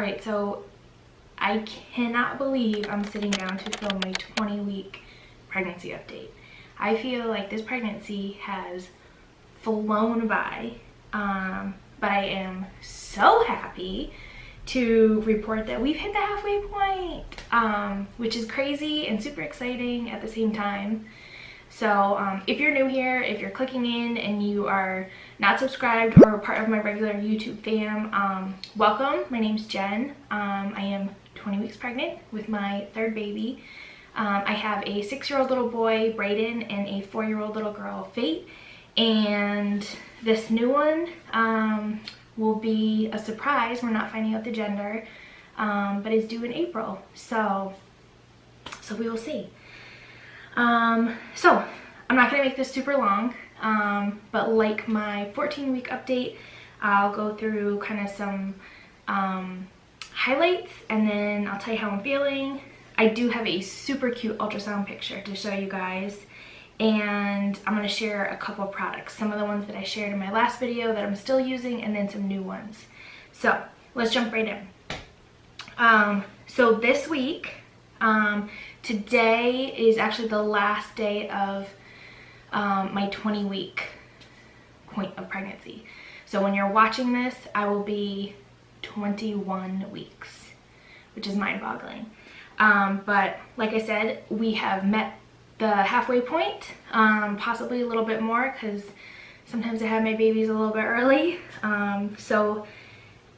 Alright, so I cannot believe I'm sitting down to film my 20-week pregnancy update. I feel like this pregnancy has flown by, but I am so happy to report that we've hit the halfway point, which is crazy and super exciting at the same time. So if you're new here, if you're clicking in and you are not subscribed or part of my regular YouTube fam, welcome. My name's Jen. I am 20 weeks pregnant with my third baby. I have a 6-year-old little boy, Brayden, and a 4-year-old little girl, Fate. And this new one will be a surprise. We're not finding out the gender, but it's due in April. So we will see. So I'm not going to make this super long, but like my 14-week update, I'll go through kind of some highlights, and then I'll tell you how I'm feeling. I do have a super cute ultrasound picture to show you guys, and I'm going to share a couple products, some of the ones that I shared in my last video that I'm still using, and then some new ones. So let's jump right in. So this week, today is actually the last day of my 20-week point of pregnancy. So when you're watching this, I will be 21 weeks, which is mind-boggling. But like I said, we have met the halfway point, possibly a little bit more, because sometimes I have my babies a little bit early. So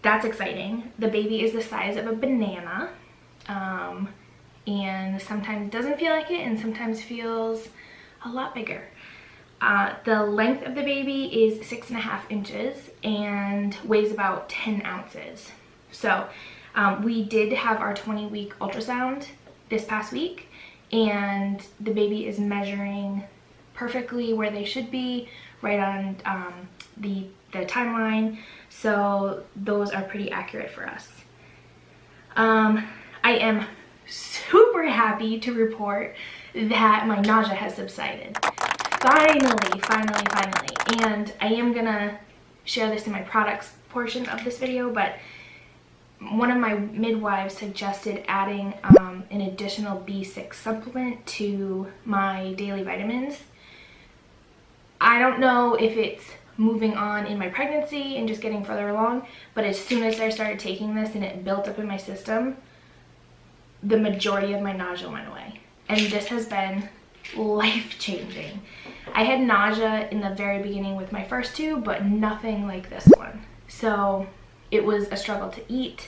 that's exciting. The baby is the size of a banana. And sometimes doesn't feel like it, and sometimes feels a lot bigger. The length of the baby is 6.5 inches and weighs about 10 ounces. So we did have our 20-week ultrasound this past week, and the baby is measuring perfectly where they should be, right on the timeline. So those are pretty accurate for us. I am super happy to report that my nausea has subsided. Finally. And I am gonna share this in my products portion of this video, but one of my midwives suggested adding an additional B6 supplement to my daily vitamins. I don't know if it's moving on in my pregnancy and just getting further along, but as soon as I started taking this and it built up in my system, the majority of my nausea went away, and this has been life-changing. I had nausea in the very beginning with my first two, but nothing like this one. So it was a struggle to eat.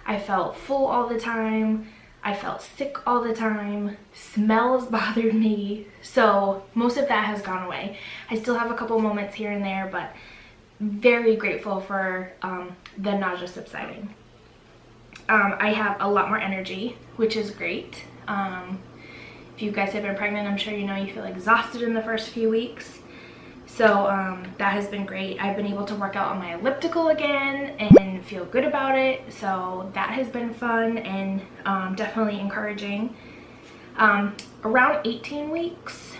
I felt full all the time. I felt sick all the time. Smells bothered me. So most of that has gone away. I still have a couple moments here and there, but very grateful for the nausea subsiding. I have a lot more energy, which is great. If you guys have been pregnant, I'm sure you know you feel exhausted in the first few weeks. So that has been great. I've been able to work out on my elliptical again and feel good about it. So that has been fun and definitely encouraging. Around 18 weeks,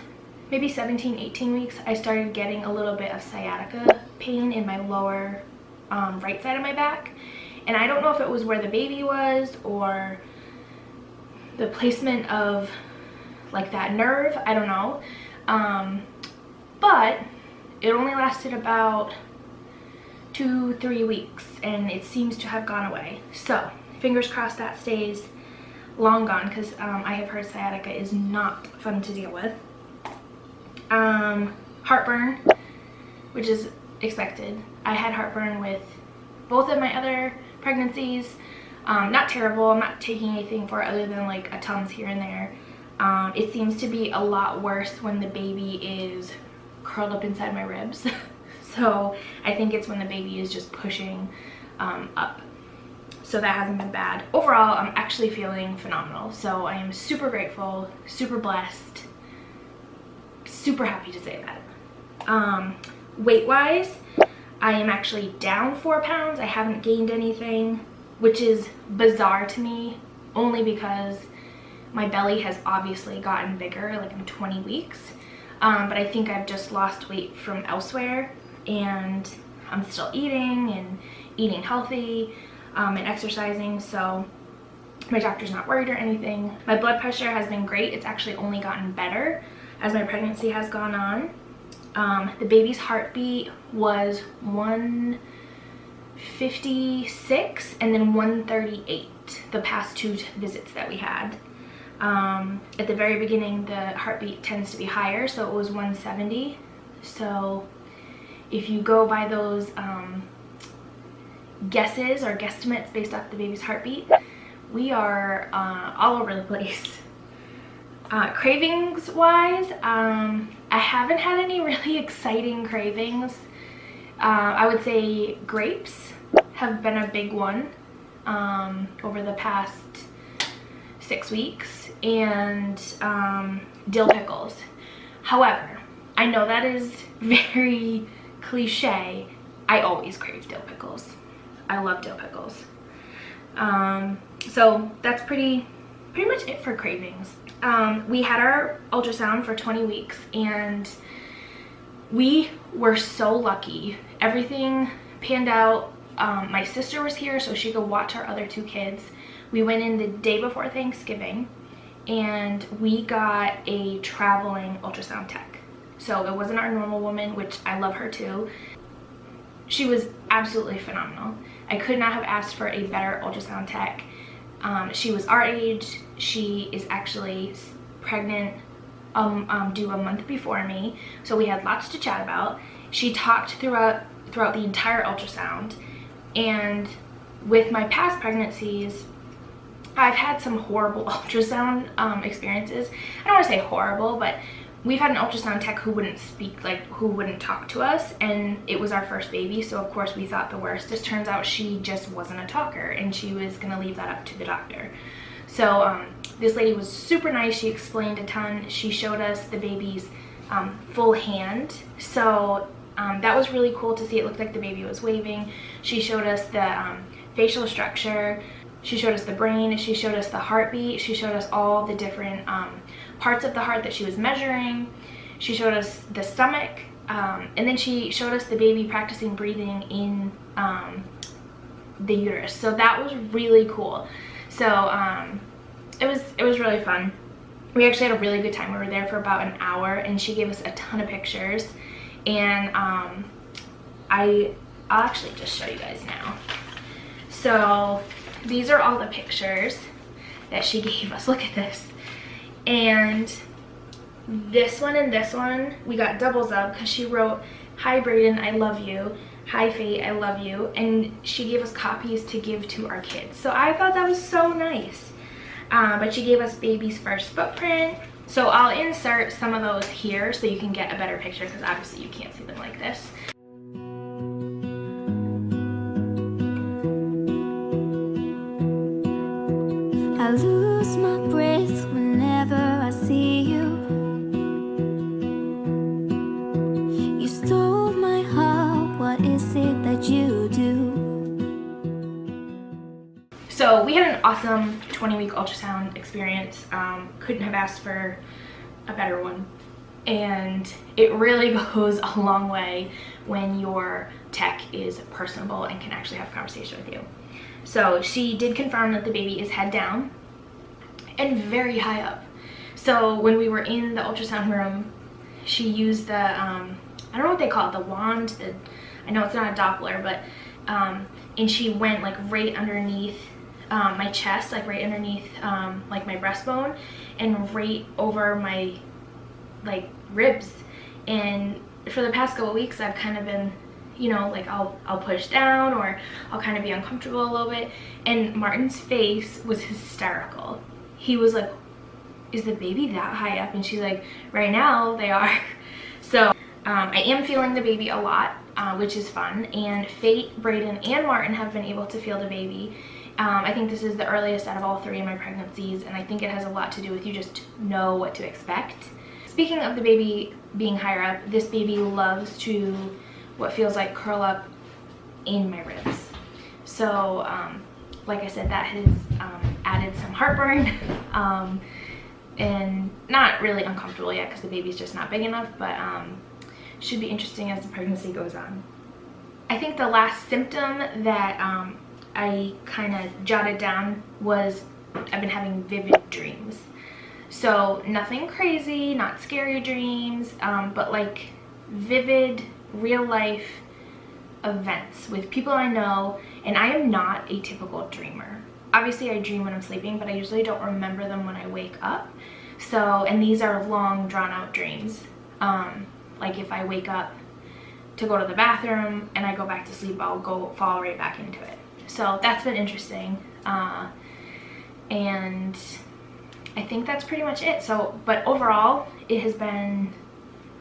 maybe 17, 18 weeks, I started getting a little bit of sciatica pain in my lower right side of my back. And I don't know if it was where the baby was or the placement of like that nerve, I don't know. But it only lasted about 2-3 weeks, and it seems to have gone away. So fingers crossed that stays long gone, because I have heard sciatica is not fun to deal with. Heartburn, which is expected. I had heartburn with both of my other pregnancies. Not terrible. I'm not taking anything for it other than like a Tums here and there. It seems to be a lot worse when the baby is curled up inside my ribs. So I think it's when the baby is just pushing up. So that hasn't been bad. Overall, I'm actually feeling phenomenal. So I am super grateful, super blessed, super happy to say that. Weight-wise, I am actually down 4 pounds. I haven't gained anything, which is bizarre to me, only because my belly has obviously gotten bigger, like in 20 weeks. But I think I've just lost weight from elsewhere, and I'm still eating and eating healthy. and exercising, so my doctor's not worried or anything. My blood pressure has been great. It's actually only gotten better as my pregnancy has gone on. The baby's heartbeat was 156 and then 138 the past 2 visits that we had. At the very beginning, the heartbeat tends to be higher, so it was 170. So if you go by those guesses or guesstimates based off the baby's heartbeat, we are all over the place. Cravings wise, I haven't had any really exciting cravings. I would say grapes have been a big one over the past 6 weeks, and dill pickles. However, I know that is very cliche. I always crave dill pickles. I love dill pickles. So that's pretty much it for cravings. We had our ultrasound for 20 weeks and we were so lucky. Everything panned out. My sister was here so she could watch our other 2 kids. We went in the day before Thanksgiving and we got a traveling ultrasound tech. So it wasn't our normal woman, which I love her too. She was absolutely phenomenal. I could not have asked for a better ultrasound tech. She was our age. She is actually pregnant, due a month before me. So we had lots to chat about. She talked throughout the entire ultrasound. And with my past pregnancies, I've had some horrible ultrasound experiences. I don't want to say horrible, but we've had an ultrasound tech who wouldn't speak, like who wouldn't talk to us, and it was our first baby, so of course we thought the worst. It turns out she just wasn't a talker and she was gonna leave that up to the doctor. So this lady was super nice. She explained a ton. She showed us the baby's full hand, so that was really cool to see. It looked like the baby was waving. She showed us the facial structure. She showed us the brain. She showed us the heartbeat. She showed us all the different parts of the heart that she was measuring. She showed us the stomach, and then she showed us the baby practicing breathing in the uterus. So that was really cool. So it was really fun. We actually had a really good time. We were there for about an hour and she gave us a ton of pictures, and I'll actually just show you guys now. So these are all the pictures that she gave us. Look at this. And this one and this one we got doubles of because she wrote, "Hi Brayden, I love you. Hi Faye, I love you." And she gave us copies to give to our kids. So I thought that was so nice. But she gave us baby's first footprint. So I'll insert some of those here so you can get a better picture, because obviously you can't see them like this. I lose my breath whenever I see you. You stole my heart, what is it that you do? So we had an awesome 20-week ultrasound experience. Couldn't have asked for a better one. And it really goes a long way when your tech is personable and can actually have a conversation with you. So she did confirm that the baby is head down and very high up. So when we were in the ultrasound room, she used the, I don't know what they call it, the wand, I know it's not a Doppler, but, and she went like right underneath my chest, like right underneath like my breastbone, and right over my like ribs. And for the past couple weeks I've kind of been, you know, like I'll push down or I'll kind of be uncomfortable a little bit, and Martin's face was hysterical. He was like, "Is the baby that high up?" And she's like, "Right now they are." So I am feeling the baby a lot, which is fun, and Fate, Brayden, and Martin have been able to feel the baby. I think this is the earliest out of all 3 of my pregnancies, and I think it has a lot to do with you just know what to expect. Speaking of the baby being higher up, this baby loves to, what feels like, curl up in my ribs. So like I said, that has added some heartburn, and not really uncomfortable yet because the baby's just not big enough, but should be interesting as the pregnancy goes on. I think the last symptom that I kind of jotted down was I've been having vivid dreams. So nothing crazy, not scary dreams, but like vivid real life events with people I know. And I am not a typical dreamer. Obviously I dream when I'm sleeping, but I usually don't remember them when I wake up. So, and these are long drawn out dreams. Like if I wake up to go to the bathroom and I go back to sleep, I'll fall right back into it. So that's been interesting. And I think that's pretty much it. So, but overall, it has been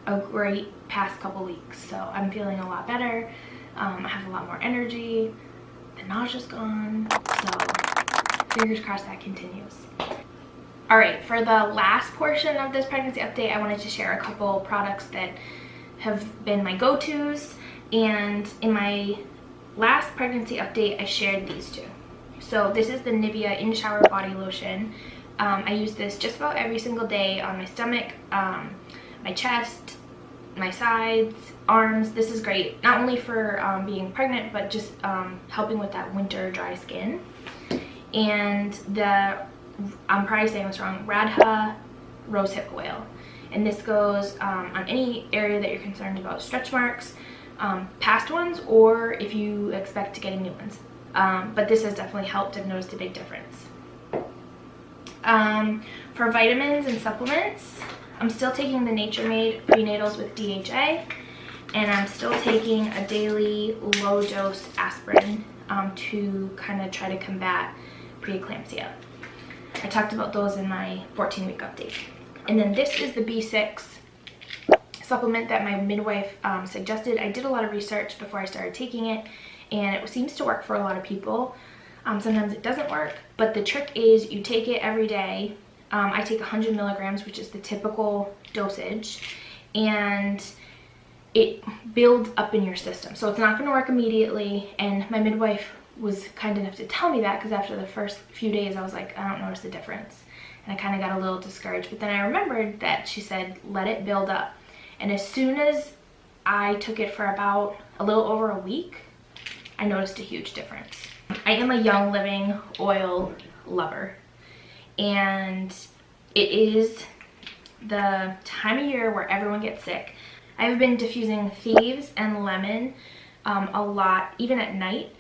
a great past couple weeks. So I'm feeling a lot better. I have a lot more energy. The nausea's gone. So fingers crossed that continues. All right, for the last portion of this pregnancy update, I wanted to share a couple products that have been my go-tos. And in my last pregnancy update, I shared these two. So this is the Nivea In Shower Body Lotion. I use this just about every single day on my stomach, my chest, my sides, arms. This is great, not only for being pregnant, but just helping with that winter dry skin. And the, I'm probably saying this wrong, Radha Rosehip Oil. And this goes on any area that you're concerned about stretch marks, past ones, or if you expect to get new ones. But this has definitely helped. I've noticed a big difference. For vitamins and supplements, I'm still taking the Nature Made prenatals with DHA, and I'm still taking a daily low dose aspirin to kind of try to combat preeclampsia. I talked about those in my 14-week update. And then this is the B6 supplement that my midwife suggested. I did a lot of research before I started taking it, and it seems to work for a lot of people. Sometimes it doesn't work, but the trick is you take it every day. I take 100 milligrams, which is the typical dosage, and it builds up in your system. So it's not going to work immediately, and my midwife was kind enough to tell me that, because after the first few days I was like, I don't notice the difference, and I kind of got a little discouraged. But then I remembered that she said let it build up, and as soon as I took it for about a little over a week, I noticed a huge difference. I am a Young Living oil lover, and it is the time of year where everyone gets sick. I've been diffusing Thieves and lemon a lot, even at night,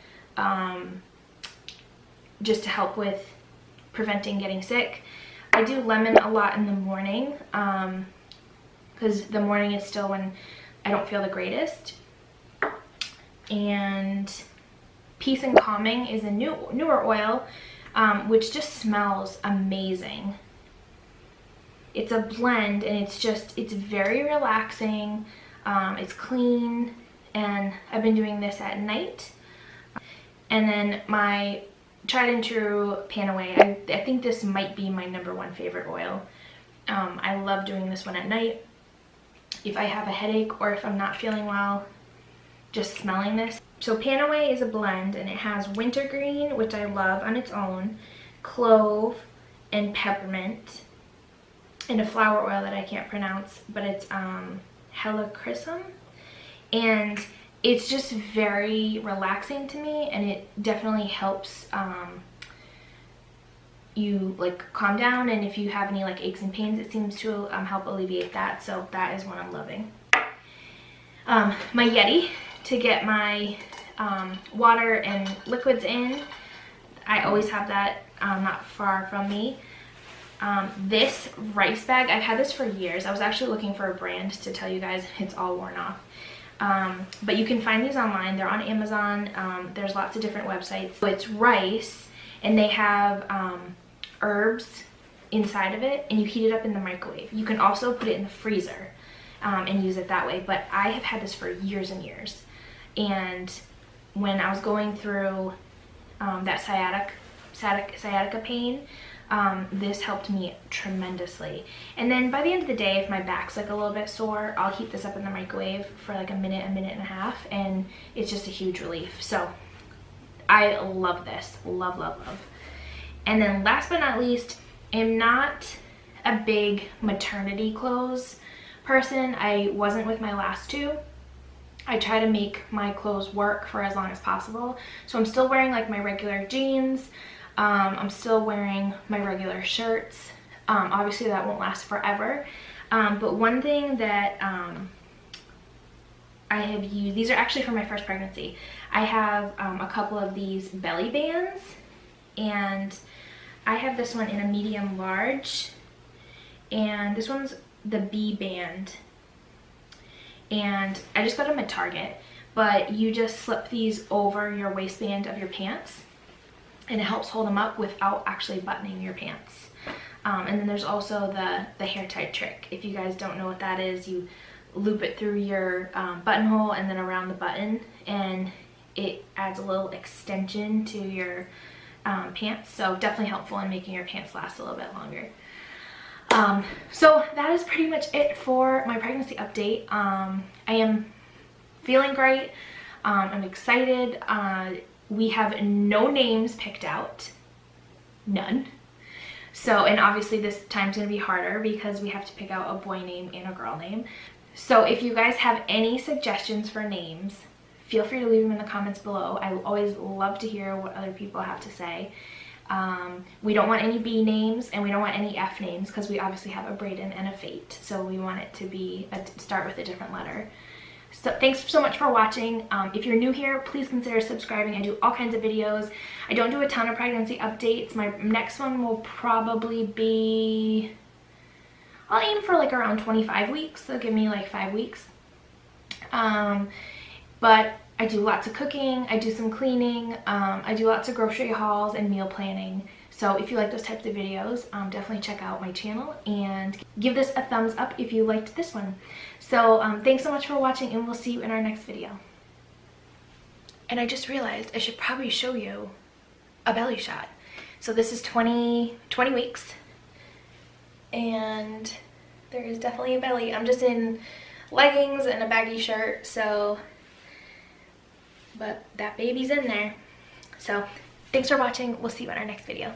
just to help with preventing getting sick. I do lemon a lot in the morning, because the morning is still when I don't feel the greatest. And Peace and Calming is a newer oil, which just smells amazing. It's a blend, and it's very relaxing. It's clean, and I've been doing this at night. And then my tried and true Panaway. I think this might be my #1 favorite oil. I love doing this one at night. If I have a headache or if I'm not feeling well, just smelling this. So Panaway is a blend, and it has wintergreen, which I love on its own, clove, and peppermint, and a flower oil that I can't pronounce, but it's helichrysum, and it's just very relaxing to me, and it definitely helps you like calm down, and if you have any like aches and pains, it seems to help alleviate that. So that is what I'm loving. My Yeti to get my water and liquids in. I always have that not far from me. This rice bag, I've had this for years. I was actually looking for a brand to tell you guys. It's all worn off. But you can find these online. They're on Amazon. There's lots of different websites. So it's rice, and they have herbs inside of it, and you heat it up in the microwave. You can also put it in the freezer and use it that way. But I have had this for years and years. And when I was going through that sciatica pain, this helped me tremendously. And then by the end of the day, if my back's like a little bit sore, I'll heat this up in the microwave for like a minute and a half, and it's just a huge relief. So I love this. Love, love, love. And then last but not least, I'm not a big maternity clothes person. I wasn't with my last two. I try to make my clothes work for as long as possible. So I'm still wearing like my regular jeans. I'm still wearing my regular shirts. Obviously that won't last forever. But one thing that I have used, these are actually from my first pregnancy. I have a couple of these belly bands, and I have this one in a medium large, and this one's the B band, and I just got them at Target. But you just slip these over your waistband of your pants, and it helps hold them up without actually buttoning your pants. And then there's also the hair tie trick. If you guys don't know what that is, you loop it through your buttonhole and then around the button, and it adds a little extension to your pants. So definitely helpful in making your pants last a little bit longer. So that is pretty much it for my pregnancy update. I am feeling great. I'm excited. We have no names picked out. None. So, and obviously this time's gonna be harder because we have to pick out a boy name and a girl name. So if you guys have any suggestions for names, feel free to leave them in the comments below. I always love to hear what other people have to say. We don't want any B names, and we don't want any F names because we obviously have a Braden and a Fate. So we want it to be start with a different letter. So thanks so much for watching. If you're new here, please consider subscribing. I do all kinds of videos. I don't do a ton of pregnancy updates. My next one will probably be, I'll aim for like around 25 weeks. So give me like 5 weeks. But I do lots of cooking. I do some cleaning. I do lots of grocery hauls and meal planning. So if you like those types of videos, definitely check out my channel and give this a thumbs up if you liked this one. So thanks so much for watching, and we'll see you in our next video. And I just realized I should probably show you a belly shot. So this is 20 weeks, and there is definitely a belly. I'm just in leggings and a baggy shirt, so, but that baby's in there. So thanks for watching. We'll see you in our next video.